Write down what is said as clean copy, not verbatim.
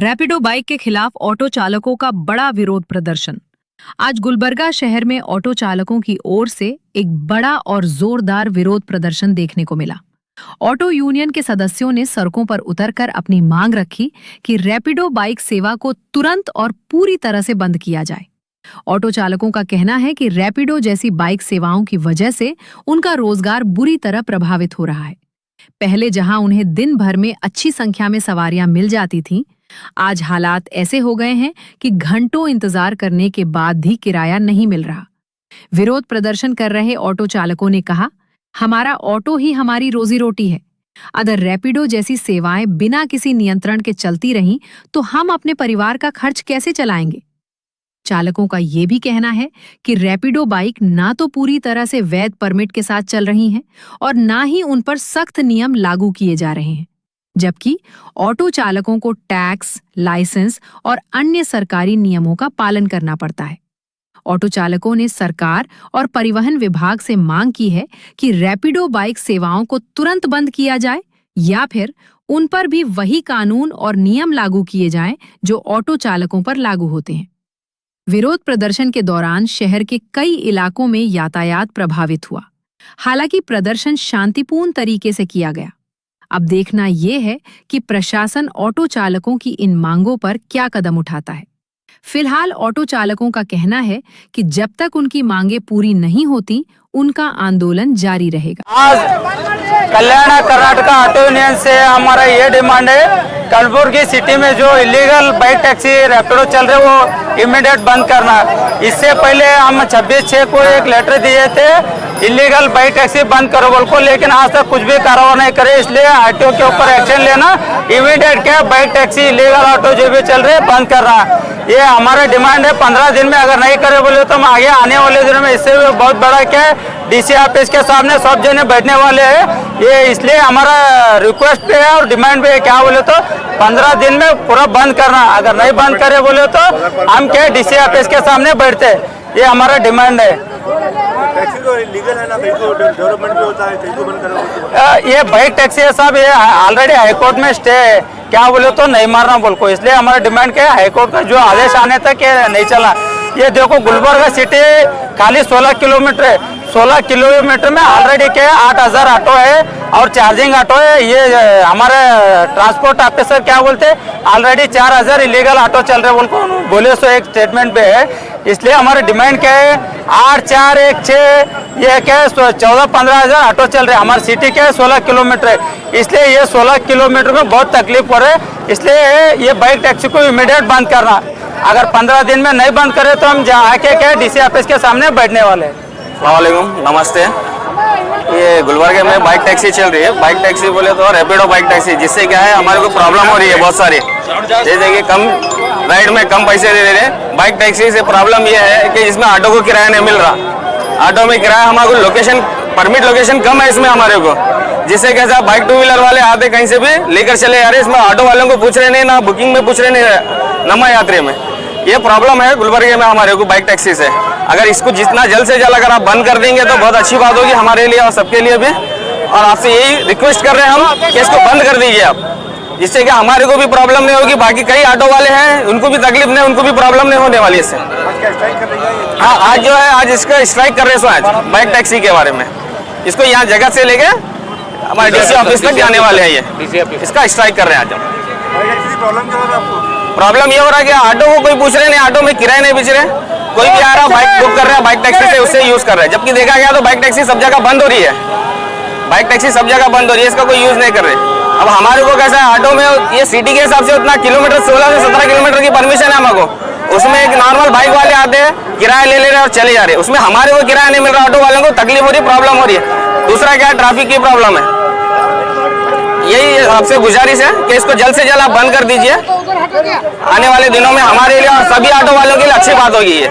Rapido bike के खिलाफ auto चालकों का बड़ा विरोध प्रदर्शन। आज गुलबर्गा शहर में ऑटो चालकों की ओर से एक बड़ा और जोरदार विरोध प्रदर्शन देखने को मिला। ऑटो यूनियन के सदस्यों ने सड़कों पर उतरकर अपनी मांग रखी कि रैपिडो बाइक सेवा को तुरंत और पूरी तरह से बंद किया जाए। ऑटो चालकों का कहना है कि रैपिडो जैसी बाइक सेवाओं की वजह से उनका रोजगार बुरी तरह प्रभावित हो रहा है। पहले जहां उन्हें दिन भर में अच्छी संख्या में सवारियां मिल जाती थीं, आज हालात ऐसे हो गए हैं कि घंटों इंतजार करने के बाद भी किराया नहीं मिल रहा। विरोध प्रदर्शन कर रहे ऑटो चालकों ने कहा, हमारा ऑटो ही हमारी रोजी रोटी है। अगर रैपिडो जैसी सेवाएं बिना किसी नियंत्रण के चलती रहीं तो हम अपने परिवार का खर्च कैसे चलाएंगे। चालकों का ये भी कहना है कि रैपिडो बाइक ना तो पूरी तरह से वैध परमिट के साथ चल रही हैं और ना ही उन पर सख्त नियम लागू किए जा रहे हैं, जबकि ऑटो चालकों को टैक्स, लाइसेंस और अन्य सरकारी नियमों का पालन करना पड़ता है। ऑटो चालकों ने सरकार और परिवहन विभाग से मांग की है कि रैपिडो बाइक सेवाओं को तुरंत बंद किया जाए या फिर उन पर भी वही कानून और नियम लागू किए जाएं जो ऑटो चालकों पर लागू होते हैं। विरोध प्रदर्शन के दौरान शहर के कई इलाकों में यातायात प्रभावित हुआ। हालांकि प्रदर्शन शांतिपूर्ण तरीके से किया गया। अब देखना यह है कि प्रशासन ऑटो चालकों की इन मांगों पर क्या कदम उठाता है। फिलहाल ऑटो चालकों का कहना है कि जब तक उनकी मांगे पूरी नहीं होती, उनका आंदोलन जारी रहेगा। आज कल्याण कर्नाटक ऑटो यूनियन से हमारा ये डिमांड है, कलबुर्गी सिटी में जो इलीगल बाइक टैक्सी रैपिडो चल रहे वो इमीडिएट बंद करना। इससे पहले हम 26/6 को एक लेटर दिए थे इलीगल बाइक टैक्सी बंद करो बोल को, लेकिन आज तक कुछ भी कार्रवाई नहीं करे। इसलिए आरटीओ के ऊपर एक्शन लेना, इमीडिएट क्या बाइक टैक्सी इलीगल ऑटो जो भी चल रहे बंद करना, ये हमारा डिमांड है। 15 दिन में अगर नहीं करे बोले तो हम आगे आने वाले दिनों में इससे भी बहुत बड़ा क्या है, डीसी ऑफिस के सामने सब जने बैठने वाले हैं। ये इसलिए हमारा रिक्वेस्ट पे है और डिमांड पे है, क्या बोले तो 15 दिन में पूरा बंद करना। अगर नहीं बंद करे बोले तो हम क्या डीसी ऑफिस के सामने बैठते, ये हमारा डिमांड है। टैक्सी तो लीगल है ना, डेवलपमेंट भी होता है, कैसे बंद करो? ये बाइक टैक्सी है साहब, ये ऑलरेडी हाईकोर्ट में स्टे है, क्या बोले तो नहीं मारना बोल को। इसलिए हमारा डिमांड क्या है, हाईकोर्ट का जो आदेश आने तक ये नहीं चला। ये देखो गुलबर्गा सिटी खाली 16 किलोमीटर है, 16 किलोमीटर में ऑलरेडी क्या 8000 ऑटो है और चार्जिंग ऑटो है। ये हमारे ट्रांसपोर्ट ऑफिसर क्या बोलते हैं, ऑलरेडी 4000 इलीगल ऑटो चल रहे बोले सो एक स्टेटमेंट पे है। इसलिए हमारी डिमांड क्या है, 8416 ये क्या है 14-15 हज़ार ऑटो चल रहे हैं। हमारी सिटी क्या है 16 किलोमीटर है, इसलिए ये 16 किलोमीटर में बहुत तकलीफ हो रहा है। इसलिए ये बाइक टैक्सी को इमीडिएट बंद करना। अगर 15 दिन में नहीं बंद करे तो हम आके क्या डीसी ऑफिस के सामने बैठने वाले हैं। अस्सलामुअलैकुम, नमस्ते। ये गुलबर्गा में बाइक टैक्सी चल रही है। बाइक टैक्सी बोले तो रैपिडो बाइक टैक्सी, जिससे क्या है हमारे को प्रॉब्लम हो रही है बहुत सारी। जैसे कि कम राइड में कम पैसे दे रहे हैं। बाइक टैक्सी से प्रॉब्लम ये है कि इसमें ऑटो को किराया नहीं मिल रहा। ऑटो में किराया हमारे को लोकेशन परमिट लोकेशन कम है इसमें हमारे को, जिससे कैसा बाइक टू व्हीलर वाले आते कहीं से भी लेकर चले आ रहे। इसमें ऑटो वालों को पूछ रहे नहीं, ना बुकिंग में पूछ रहे नहीं, नमा यात्री में। ये प्रॉब्लम है गुलबर्गा में हमारे को बाइक टैक्सी से। अगर इसको जितना जल्द से जल्द अगर आप बंद कर देंगे तो बहुत अच्छी बात होगी हमारे लिए और सबके लिए भी। और आपसे यही रिक्वेस्ट कर रहे हैं हम कि इसको बंद कर दीजिए आप, जिससे कि हमारे को भी प्रॉब्लम नहीं होगी, बाकी कई ऑटो वाले हैं उनको भी तकलीफ नहीं, उनको भी प्रॉब्लम नहीं होने वाली इससे। हाँ, आज जो है आज इसका स्ट्राइक कर रहे हैं आज बाइक टैक्सी के बारे में। इसको यहाँ जगह से लेके हमारे डीसी ऑफिस तक जाने वाले हैं, ये इसका स्ट्राइक कर रहे हैं आज हम। प्रॉब्लम ये हो रहा है कि ऑटो को कोई पूछ रहे नहीं, ऑटो में किराए नहीं बेच रहे, कोई भी आ रहा बाइक बुक कर रहा है बाइक टैक्सी से, उससे यूज कर रहा है। जबकि देखा गया तो बाइक टैक्सी सब जगह बंद हो रही है, बाइक टैक्सी सब जगह बंद हो रही है, इसका कोई यूज नहीं कर रहे। अब हमारे को कैसा है, ऑटो में ये सिटी के हिसाब से उतना किलोमीटर 16 से 17 किलोमीटर की परमिशन है हमारे को। उसमें एक नॉर्मल बाइक वाले आते हैं, किराया ले रहे हैं और चले जा रहे हैं। उसमें हमारे को किराया नहीं मिल रहा, ऑटो वालों को तकलीफ हो रही, प्रॉब्लम हो रही है। दूसरा क्या है, ट्रैफिक की प्रॉब्लम है। यही आपसे गुजारिश है कि इसको जल्द से जल्द आप बंद कर दीजिए। आने वाले दिनों में हमारे लिए और सभी ऑटो वालों के लिए अच्छी बात होगी ये।